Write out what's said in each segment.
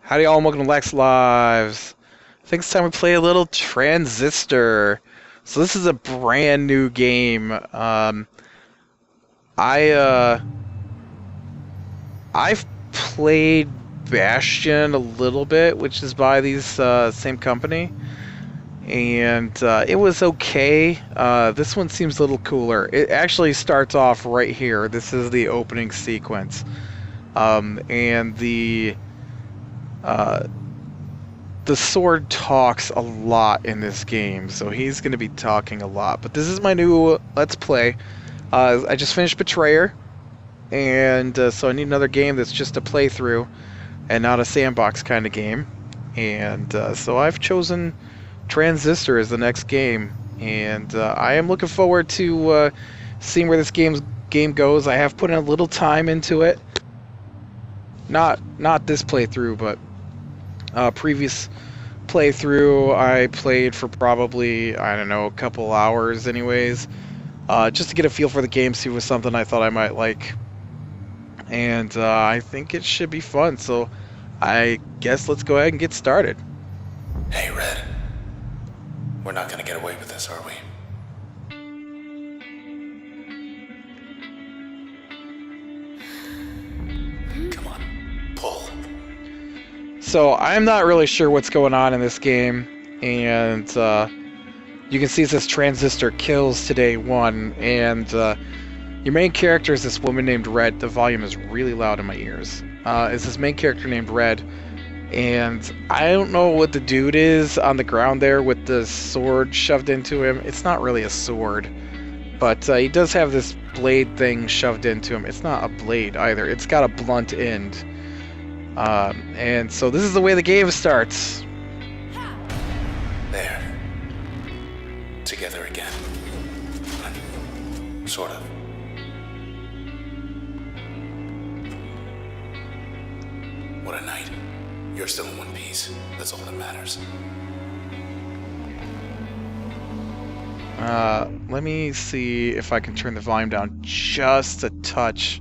Howdy y'all, and welcome to Lac Lives. I think it's time we play a little Transistor. So this is a brand new game. I've played Bastion a little bit, which is by these same company, and it was okay. This one seems a little cooler. It actually starts off right here. This is the opening sequence, and the sword talks a lot in this game, so he's going to be talking a lot. But this is my new Let's Play. I just finished Betrayer, and so I need another game that's just a playthrough and not a sandbox kind of game. And so I've chosen Transistor as the next game, and I am looking forward to seeing where this game goes. I have put in a little time into it. Not this playthrough, but previous playthrough I played for probably, I don't know, a couple hours anyways, just to get a feel for the game, see if it was something I thought I might like, and I think it should be fun, so I guess let's go ahead and get started. Hey, Red. We're not gonna get away with this, are we? Come on, pull. So I'm not really sure what's going on in this game, and you can see it says Transistor kills today 1, and your main character is this woman named Red. The volume is really loud in my ears. It's this main character named Red, and I don't know what the dude is on the ground there with the sword shoved into him. It's not really a sword, but he does have this blade thing shoved into him. It's not a blade either. It's got a blunt end. And so this is the way the game starts. There. Together again. Sort of. What a night. You're still in one piece. That's all that matters. Let me see if I can turn the volume down just a touch.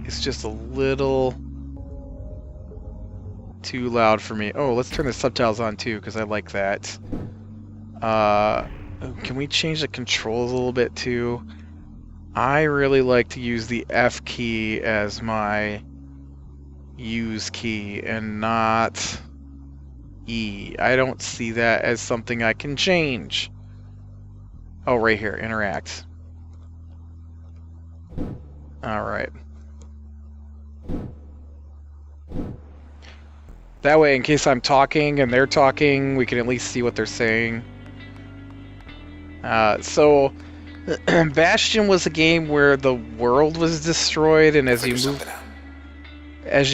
It's just a little too loud for me. Oh, let's turn the subtitles on too, because I like that. Can we change the controls a little bit too? I really like to use the F key as my use key and not E. I don't see that as something I can change. Oh, right here, interact. Alright. That way, in case I'm talking and they're talking, we can at least see what they're saying. So, Bastion was a game where the world was destroyed, and as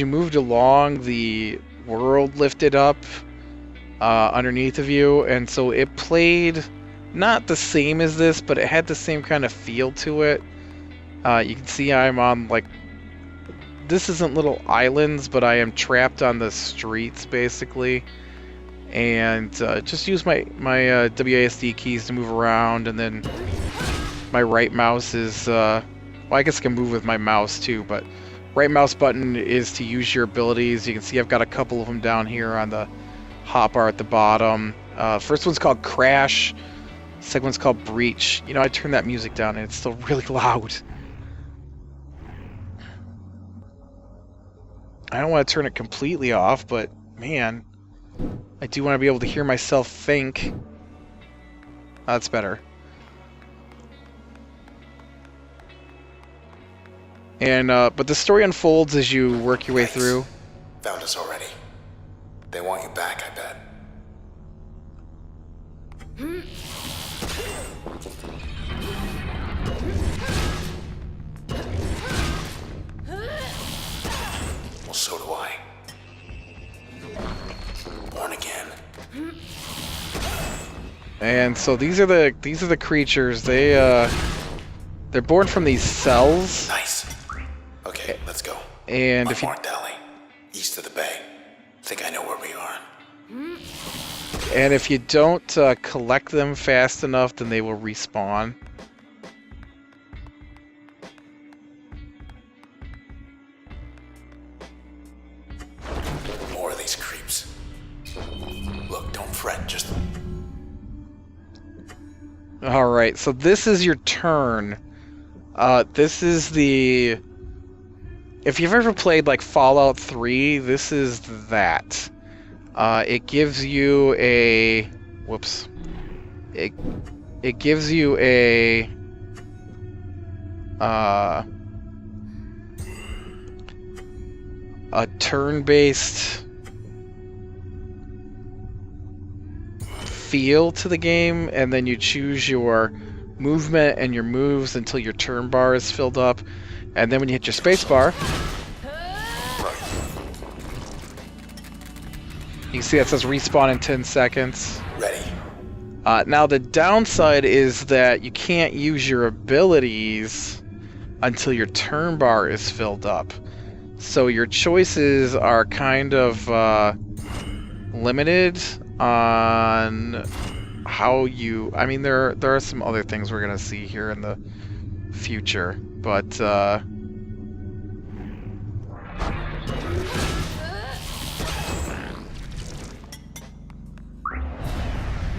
you moved along, the world lifted up underneath of you, and so it played not the same as this, but it had the same kind of feel to it. You can see I'm on, like, this isn't little islands, but I am trapped on the streets, basically. And just use my WASD keys to move around, and then my right mouse is, well, I guess I can move with my mouse too, but right mouse button is to use your abilities. You can see I've got a couple of them down here on the hotbar at the bottom. First one's called Crash. Second one's called Breach. You know, I turned that music down and it's still really loud. I don't want to turn it completely off, but man, I do want to be able to hear myself think. That's better. And but the story unfolds as you work your way through. Found us already. They want you back, I bet. Well, so do I. Born again. And so these are the creatures. They're born from these cells. Nice. Okay, let's go. And if you Unmarked alley, east of the bay. Think I know where we are. And if you don't collect them fast enough, then they will respawn. More of these creeps. Look, don't fret, just... Alright, so this is your turn. This is the... If you've ever played, like, Fallout 3, this is that. It gives you a... Whoops. It gives you a... a turn-based feel to the game, and then you choose your movement and your moves until your turn bar is filled up, and then when you hit your space bar, you can see that says respawn in 10 seconds. Ready. Now the downside is that you can't use your abilities until your turn bar is filled up. So your choices are kind of limited on how you... I mean, there are some other things we're going to see here in the future, but...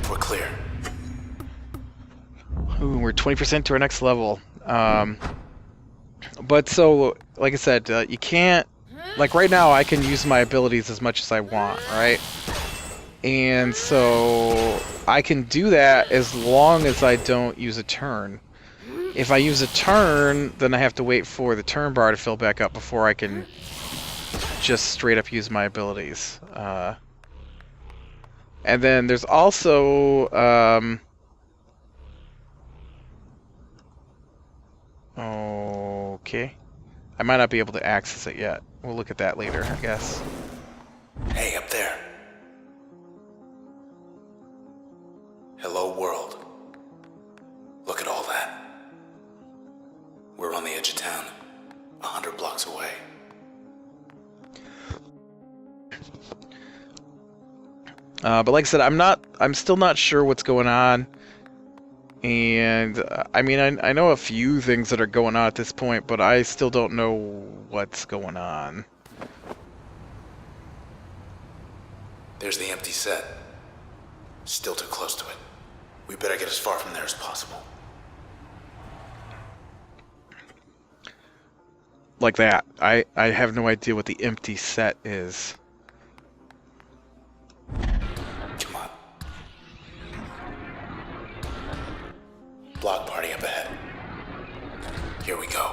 We're clear. Ooh, we're 20% to our next level. But so, like I said, you can't... Like right now, I can use my abilities as much as I want, right? And so I can do that as long as I don't use a turn. If I use a turn, then I have to wait for the turn bar to fill back up before I can just straight up use my abilities. And then there's also... okay. I might not be able to access it yet. We'll look at that later, I guess. Hey, up there. Hello, world. Look at all that. We're on the edge of town, 100 blocks away. But like I said, I'm still not sure what's going on. And, I mean, I know a few things that are going on at this point, but I still don't know what's going on. There's the empty set. Still too close to it. We better get as far from there as possible. Like that. I have no idea what the empty set is. Come on. Block party up ahead. Here we go.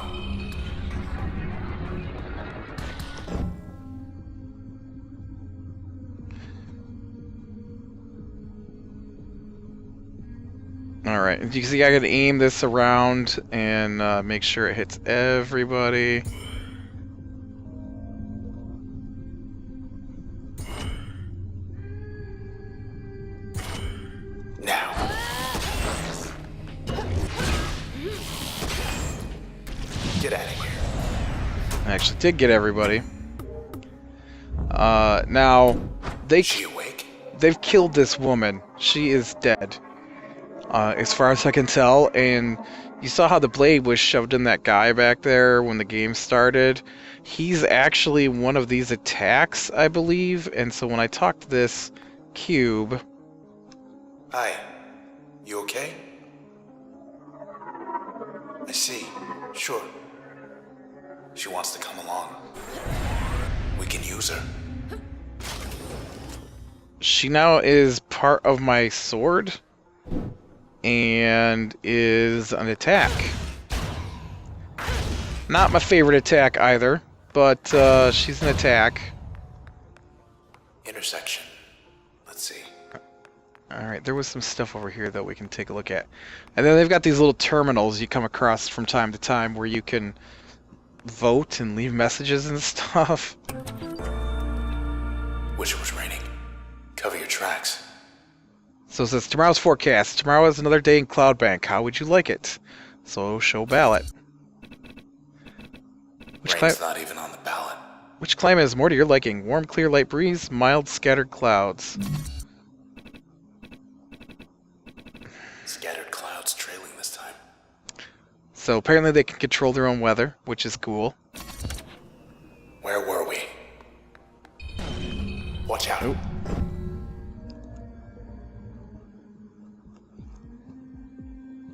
Alright, you can see I gotta aim this around and make sure it hits everybody. Now. Get out of here. I actually did get everybody. Now, She awake? they've killed this woman. She is dead. As far as I can tell, and you saw how the blade was shoved in that guy back there when the game started. He's actually one of these attacks, I believe, and so when I talk to this cube... Hi. You okay? I see. Sure. She wants to come along. We can use her. She now is part of my sword and is an attack. Not my favorite attack either, but she's an attack. Intersection. Let's see. Alright, there was some stuff over here that we can take a look at. And then they've got these little terminals you come across from time to time where you can vote and leave messages and stuff. Wish it was raining. Cover your tracks. So it says, tomorrow's forecast. Tomorrow is another day in Cloudbank. How would you like it? So, show ballot. Rain's not even on the ballot. Which climate is more to your liking? Warm, clear, light breeze, mild, scattered clouds. Scattered clouds trailing this time. So apparently they can control their own weather, which is cool. Where were we? out. Oh.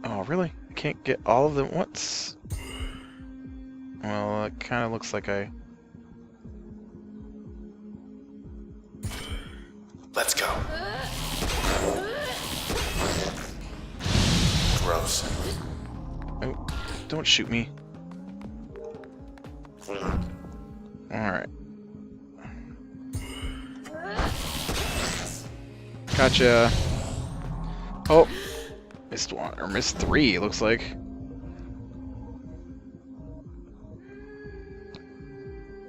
Oh, really? I can't get all of them once? Well, it kind of looks like I... Let's go. Gross. Oh, don't shoot me. Alright. Gotcha. Oh! Missed one, or missed three, it looks like.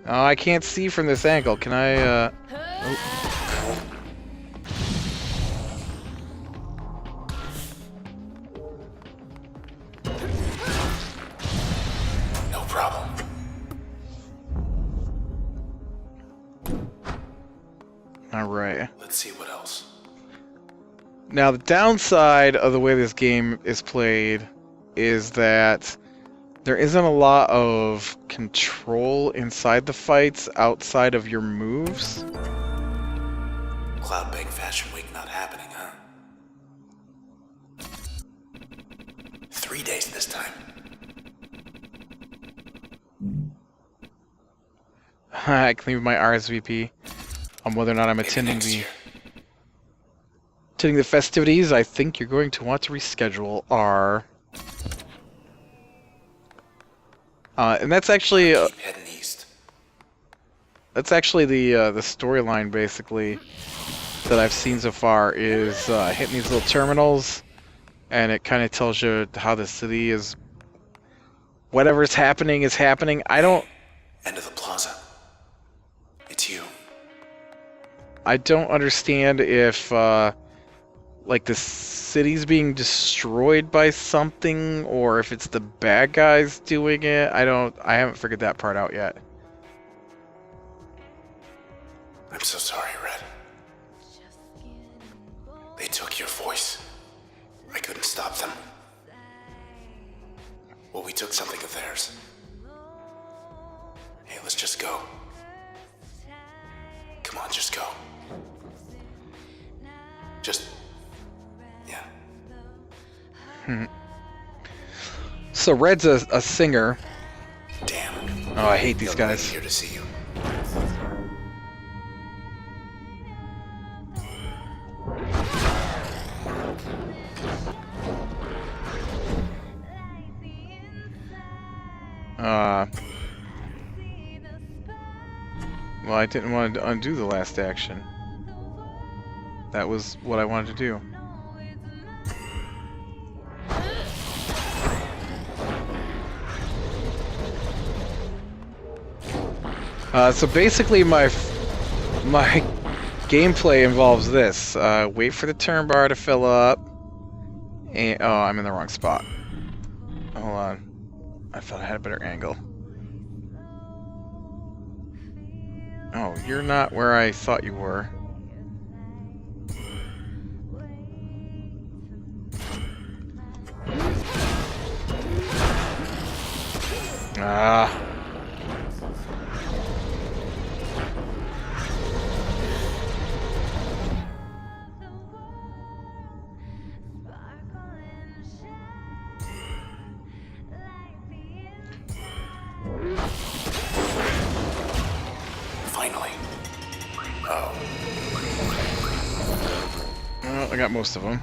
Oh, I can't see from this angle. Can I, Oh. No problem. Alright. Let's see what else. Now, the downside of the way this game is played is that there isn't a lot of control inside the fights outside of your moves. Cloud Bang Fashion Week not happening, huh? 3 days this time. I can leave my RSVP on whether or not I'm Maybe attending next year. the festivities. I think you're going to want to reschedule our... and that's actually Keep heading east. the storyline basically that I've seen so far is hitting these little terminals, and it kind of tells you how the city is. Whatever's happening is happening. I don't End of the plaza. It's you. understand if like the city's being destroyed by something, or if it's the bad guys doing it. I haven't figured that part out yet. I'm so sorry, Red. They took your voice. I couldn't stop them. Well, we took something of theirs. Hey, let's just go. Come on, just go. Just... yeah. So Red's a singer. Damn. Oh, I hate these They'll guys. be here to see you. Well, I didn't want to undo the last action. That was what I wanted to do. So basically my gameplay involves this. Wait for the turn bar to fill up. And, oh, I'm in the wrong spot. Hold on. I thought I had a better angle. Oh, you're not where I thought you were. Ah. Finally. Oh. Well, I got most of them.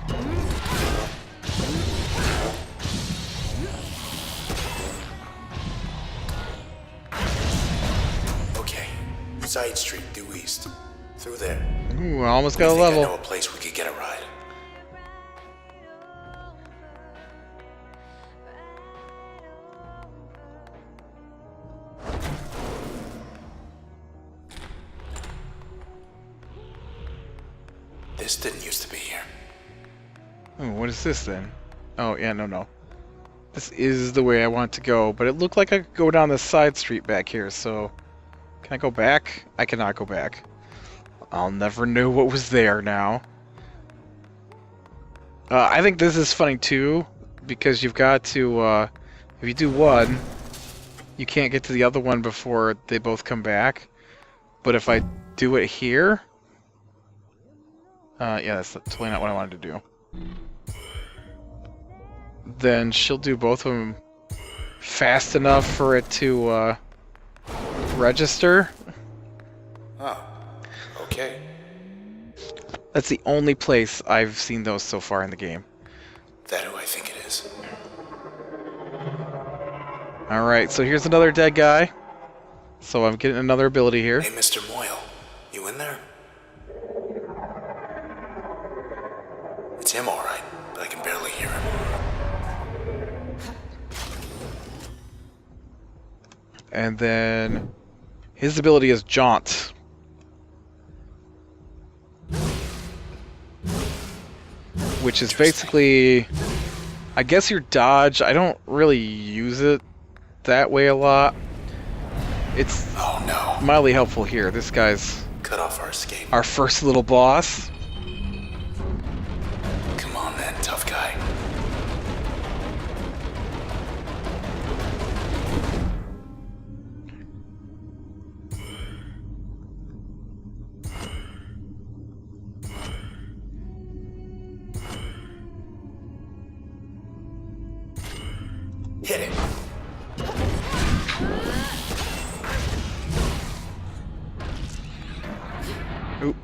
Okay. Side street, due east. Through there. Ooh, I almost got a I think I know level. a place we could get a ride. This didn't used to be here. Oh, what is this then? Oh, yeah, no. This is the way I want to go, but it looked like I could go down this side street back here, so... Can I go back? I cannot go back. I'll never know what was there now. I think this is funny too, because you've got to, if you do one, you can't get to the other one before they both come back. But if I do it here, Yeah, that's totally not what I wanted to do. Then she'll do both of them fast enough for it to register. Oh, okay. That's the only place I've seen those so far in the game. That who I think it is. Alright, so here's another dead guy. So I'm getting another ability here. Hey, Mr. Moyle, you in there? It's him, all right, but I can barely hear him. And then his ability is Jaunt. Which is basically, I guess, your dodge. I don't really use it that way a lot. It's mildly helpful here. This guy's cut off our escape. Our first little boss. Come on then, tough guy. Hit it. Oop.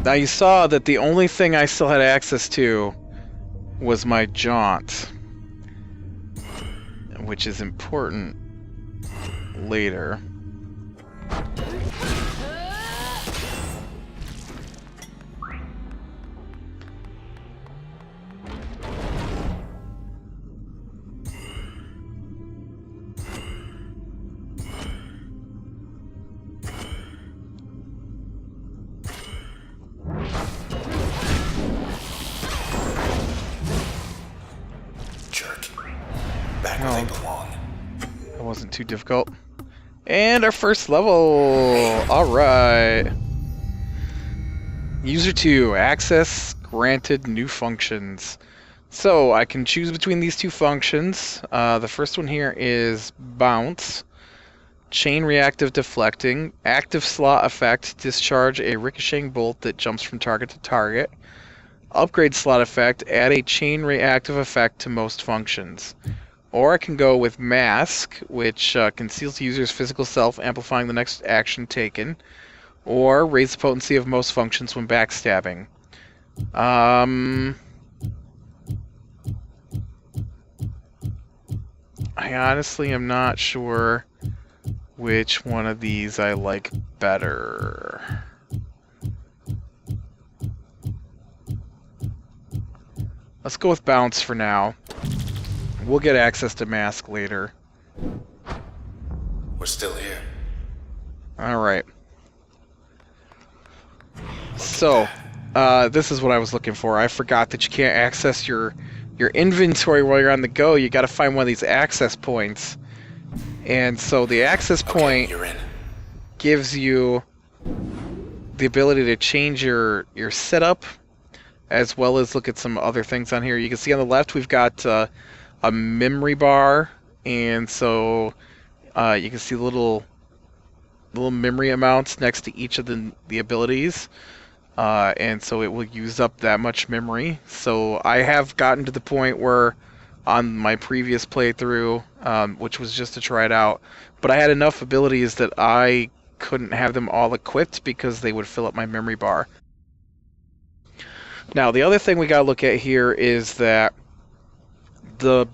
Now you saw that the only thing I still had access to was my Jaunt, which is important later. They belong. That wasn't too difficult. And our first level! Alright. User 2, access granted new functions. So, I can choose between these two functions. The first one here is bounce. Chain reactive deflecting. Active slot effect, discharge a ricocheting bolt that jumps from target to target. Upgrade slot effect, add a chain reactive effect to most functions. Or I can go with Mask, which conceals the user's physical self, amplifying the next action taken. Or raise the potency of most functions when backstabbing. I honestly am not sure which one of these I like better. Let's go with Bounce for now. We'll get access to Mask later. We're still here. Alright. So, this is what I was looking for. I forgot that you can't access your inventory while you're on the go. You gotta find one of these access points. And so the access point gives you the ability to change your setup, as well as look at some other things on here. You can see on the left we've got a memory bar, and so you can see little memory amounts next to each of the abilities, and so it will use up that much memory. So I have gotten to the point where on my previous playthrough, which was just to try it out, but I had enough abilities that I couldn't have them all equipped because they would fill up my memory bar. Now the other thing we gotta look at here is that the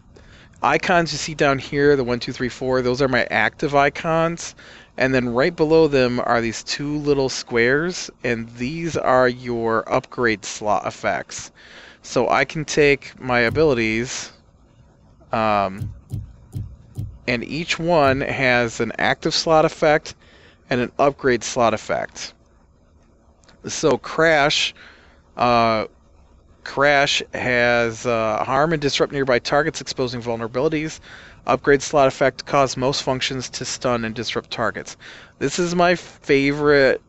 icons you see down here, the 1, 2, 3, 4, those are my active icons. And then right below them are these two little squares, and these are your upgrade slot effects. So I can take my abilities, and each one has an active slot effect and an upgrade slot effect. So Crash has harm and disrupt nearby targets, exposing vulnerabilities. Upgrade slot effect, cause most functions to stun and disrupt targets. This is my favorite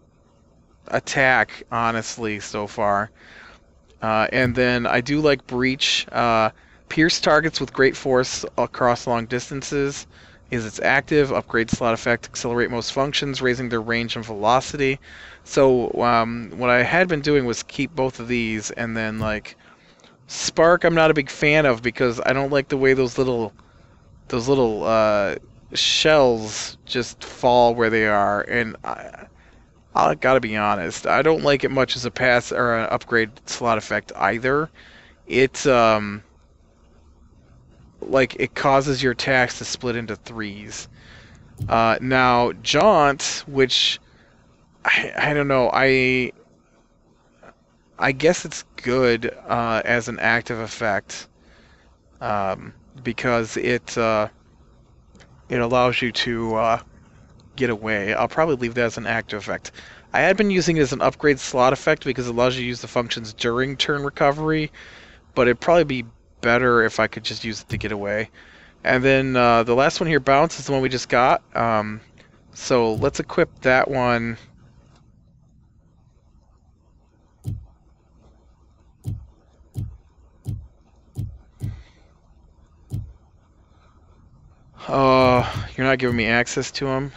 attack, honestly, so far. And then I do like Breach. Pierce targets with great force across long distances. is its active, upgrade slot effect, accelerate most functions, raising their range and velocity. So what I had been doing was keep both of these, and then like Spark I'm not a big fan of because I don't like the way those little shells just fall where they are, and I gotta be honest, I don't like it much as a pass or an upgrade slot effect either. It like it causes your attacks to split into threes. Now Jaunt, which I don't know, I guess it's good as an active effect because it allows you to get away. I'll probably leave that as an active effect. I had been using it as an upgrade slot effect because it allows you to use the functions during turn recovery, but it'd probably be better if I could just use it to get away. And then the last one here, Bounce, is the one we just got. So let's equip that one. You're not giving me access to them?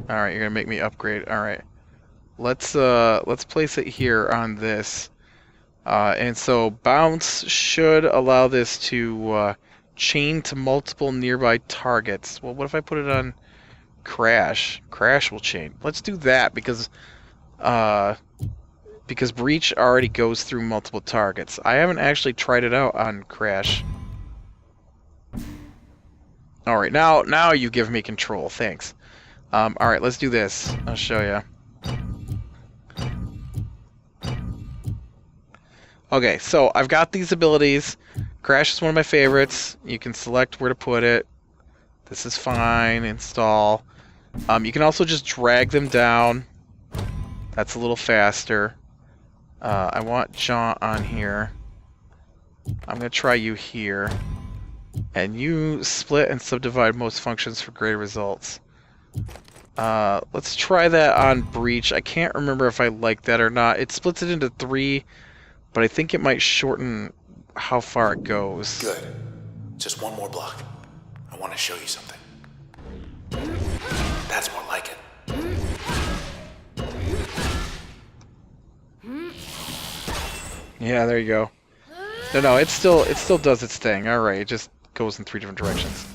Alright, you're gonna make me upgrade. Alright. Let's place it here on this. And so Bounce should allow this to chain to multiple nearby targets. Well, what if I put it on Crash? Crash will chain. Let's do that because Breach already goes through multiple targets. I haven't actually tried it out on Crash. Alright, now you give me control. Thanks. Alright, let's do this. I'll show you. Okay, so I've got these abilities. Crash is one of my favorites. You can select where to put it. This is fine. Install. You can also just drag them down. That's a little faster. I want Jaunt on here. I'm going to try you here. And you split and subdivide most functions for greater results. Let's try that on Breach. I can't remember if I like that or not. It splits it into 3, but I think it might shorten how far it goes. Good. Just one more block. I want to show you something. That's more like it. Yeah, there you go. No, it still does its thing. Alright, it just goes in 3 different directions.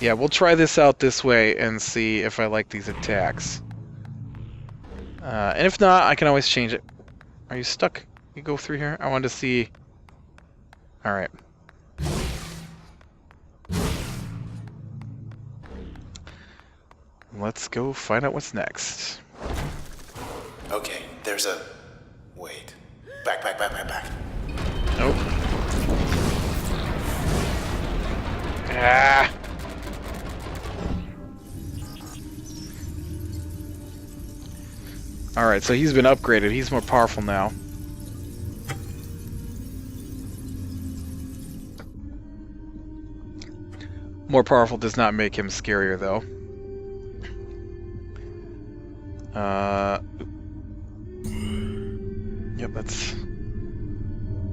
Yeah, we'll try this out this way and see if I like these attacks. And if not, I can always change it. Are you stuck? You go through here? I wanted to see... Alright. Let's go find out what's next. Okay, there's a... Wait. Back. Nope. Ah! Alright, so he's been upgraded. He's more powerful now. More powerful does not make him scarier, though. Yep, that's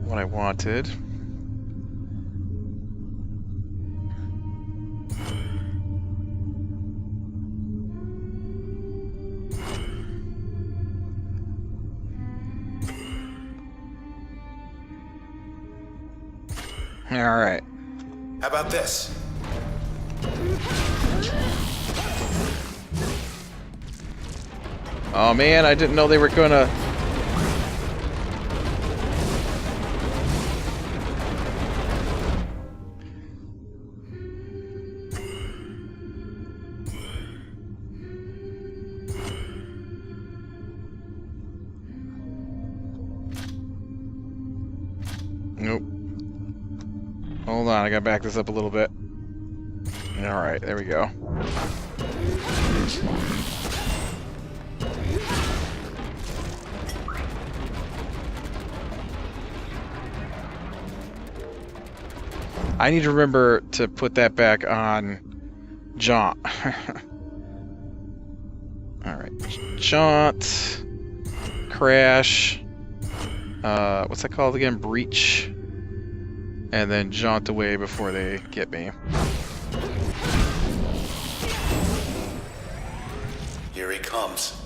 what I wanted. Alright. How about this? Oh man, I didn't know they were gonna... Nope. Hold on, I gotta back this up a little bit. Alright, there we go. I need to remember to put that back on Jaunt. Alright. Jaunt. Crash. What's that called again? Breach. and then jaunt away before they get me. Here he comes.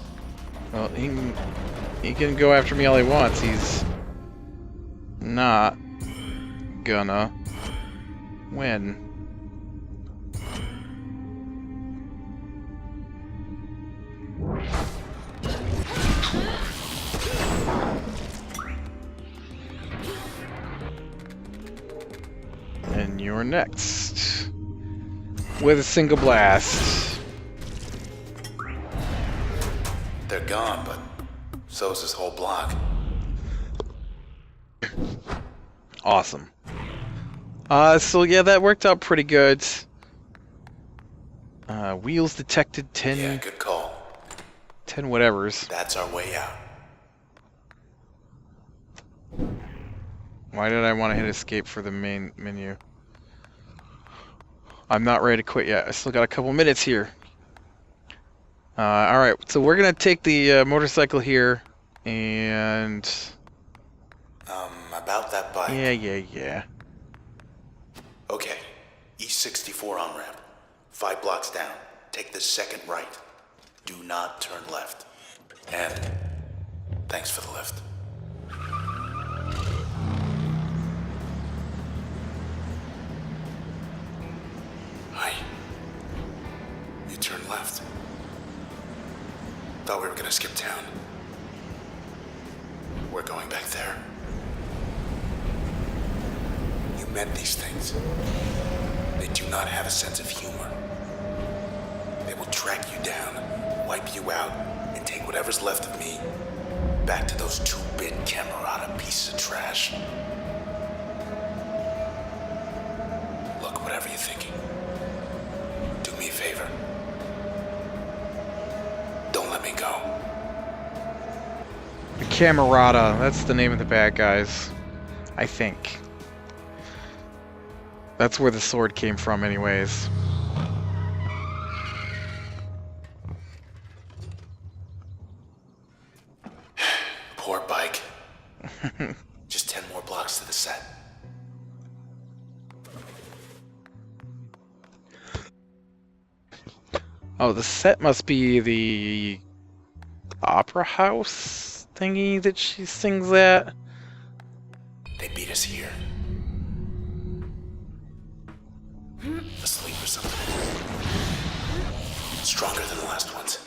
Well, he can go after me all he wants. He's not gonna win. And you're next. With a single blast. They're gone, but so's this whole block. Awesome. So yeah, that worked out pretty good. Wheels detected 10... Yeah, good call. 10 whatevers. That's our way out. Why did I want to hit escape for the main menu? I'm not ready to quit yet. I still got a couple minutes here. Alright, so we're going to take the motorcycle here, and... About that bike. Yeah. Okay, East 64 on-ramp. 5 blocks down. Take the second right. Do not turn left. And thanks for the lift. Hi. You turned left. Thought we were gonna skip town. We're going back there. You met these things. They do not have a sense of humor. They will track you down, wipe you out, and take whatever's left of me back to those 2-bit Camerata pieces of trash. Look, whatever you're thinking, do me a favor. Don't let me go. The Camerata, that's the name of the bad guys. I think. That's where the sword came from anyways. Poor bike. Just 10 more blocks to the set. Oh, the set must be the opera house thingy that she sings at. They beat us here. Asleep or something. Stronger than the last ones.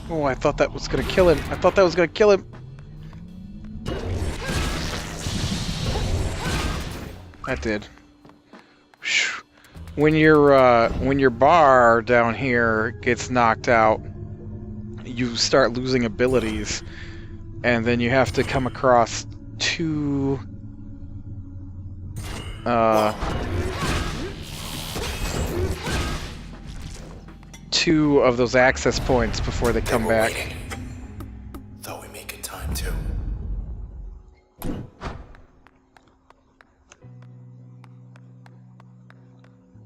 Oh, I thought that was gonna kill him. I thought that was gonna kill him. That did. When your bar down here gets knocked out, you start losing abilities, and then you have to come across two of those access points before they come back. Waiting. Thought we made good time too.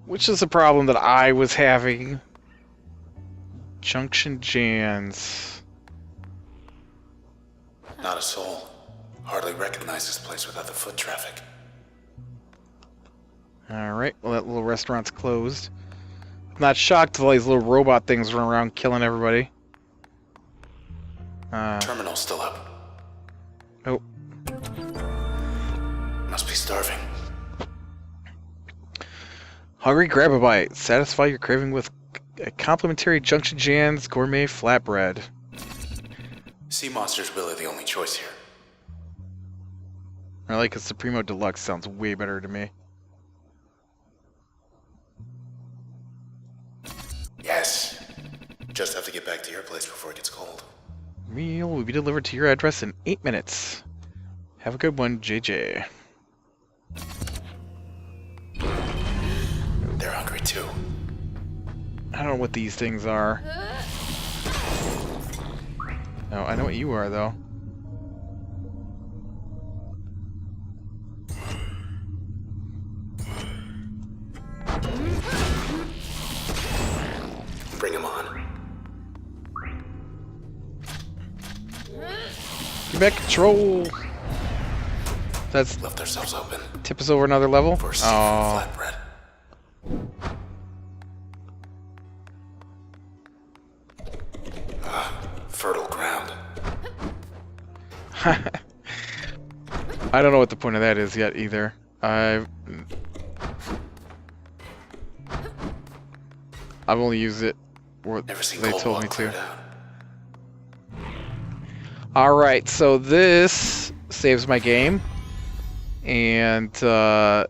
Which is a problem that I was having. Junction Jans. Not a soul. Hardly recognize this place without the foot traffic. Alright, well that little restaurant's closed. Not shocked till these little robot things run around killing everybody. Terminal's still up. Oh. Must be starving. Hungry, grab a bite. Satisfy your craving with a complimentary Junction Jan's gourmet flatbread. Sea Monster's really the only choice here. I like a Supremo Deluxe, sounds way better to me. Yes. Just have to get back to your place before it gets cold. Meal will be delivered to your address in 8 minutes. Have a good one, JJ. They're hungry too. I don't know what these things are. No, I know what you are, though. Bring him on. Get back control! That's... Left ourselves open. Tip us over another level? For a seat from flatbread. Fertile ground. I don't know what the point of that is yet, either. I've only used it where they told me to. Alright, so this saves my game. And we're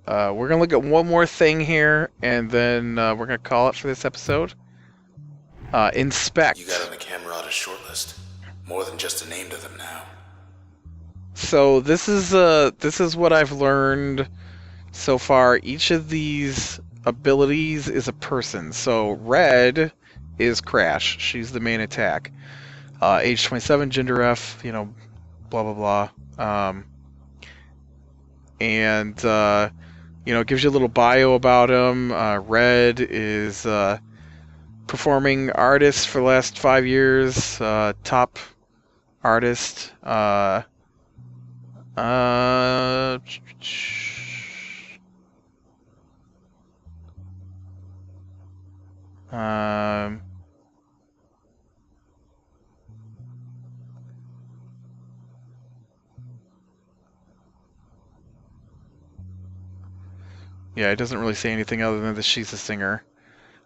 going to look at one more thing here, and then we're going to call it for this episode. Inspect. You got on the camera on a short list. More than just a name to them now. So this is what I've learned so far. Each of these abilities is a person. So Red is Crash. She's the main attack. Age 27, gender F, you know, blah blah blah. And you know, it gives you a little bio about him. Red is performing artist for the last 5 years, top artist. Yeah, it doesn't really say anything other than that she's a singer.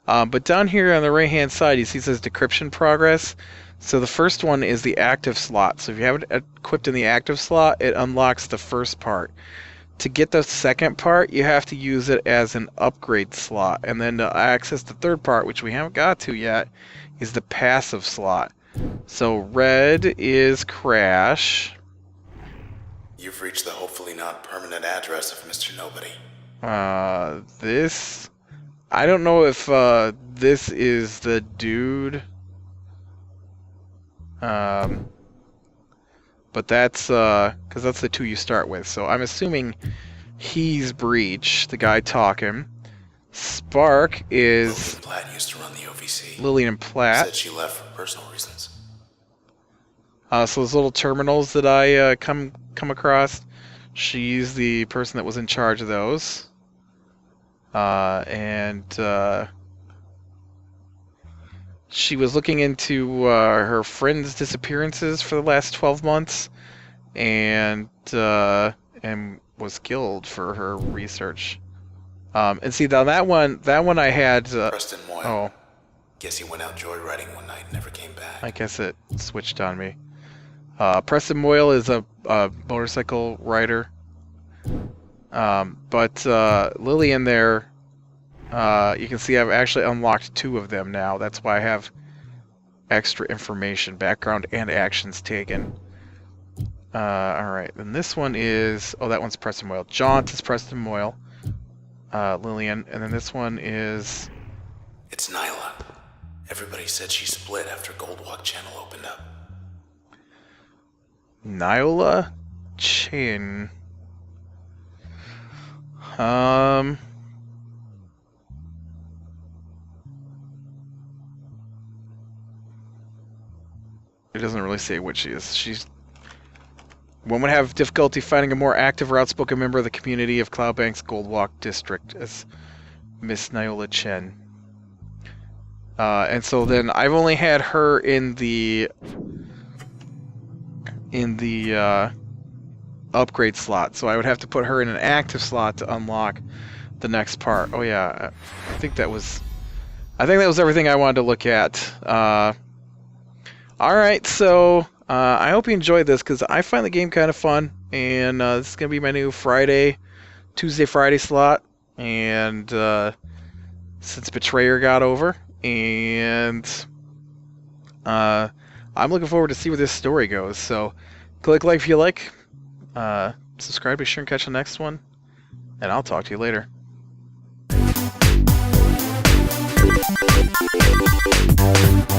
But down here on the right-hand side, you see it says decryption progress. So the first one is the active slot. So if you have it equipped in the active slot, it unlocks the first part. To get the second part, you have to use it as an upgrade slot. And then to access the third part, which we haven't got to yet, is the passive slot. So Red is Crash. You've reached the hopefully not permanent address of Mr. Nobody. This... I don't know if this is the dude. But that's because that's the two you start with. So I'm assuming he's Breach, the guy talking. Spark is Lillian Platt used to run the OVC. Lillian Platt. Said she left for personal reasons. So those little terminals that I come across, she's the person that was in charge of those. She was looking into her friend's disappearances for the last 12 months, and was killed for her research. And see, now that one I had. Preston Moyle. Oh, Guess he went out joyriding one night and never came back. I guess it switched on me. Preston Moyle is a motorcycle rider. But Lillian there, you can see I've actually unlocked 2 of them now. That's why I have extra information, background and actions taken. Alright, then this one is... Oh, that one's Preston Moyle. Jaunt is Preston Moyle. Lillian. And then this one is... It's Nyla. Everybody said she split after Goldwalk Channel opened up. Nyla Chin. It doesn't really say what she is. One would have difficulty finding a more active or outspoken member of the community of Cloudbank's Goldwalk district as Miss Nyola Chen. And so then I've only had her in the upgrade slot, so I would have to put her in an active slot to unlock the next part. Oh yeah, I think that was everything I wanted to look at. Alright, so I hope you enjoyed this, because I find the game kind of fun, and this is going to be my new Tuesday, Friday slot, and since Betrayer got over, and I'm looking forward to see where this story goes. So click like if you like, subscribe, be sure and catch the next one, and I'll talk to you later. Bye.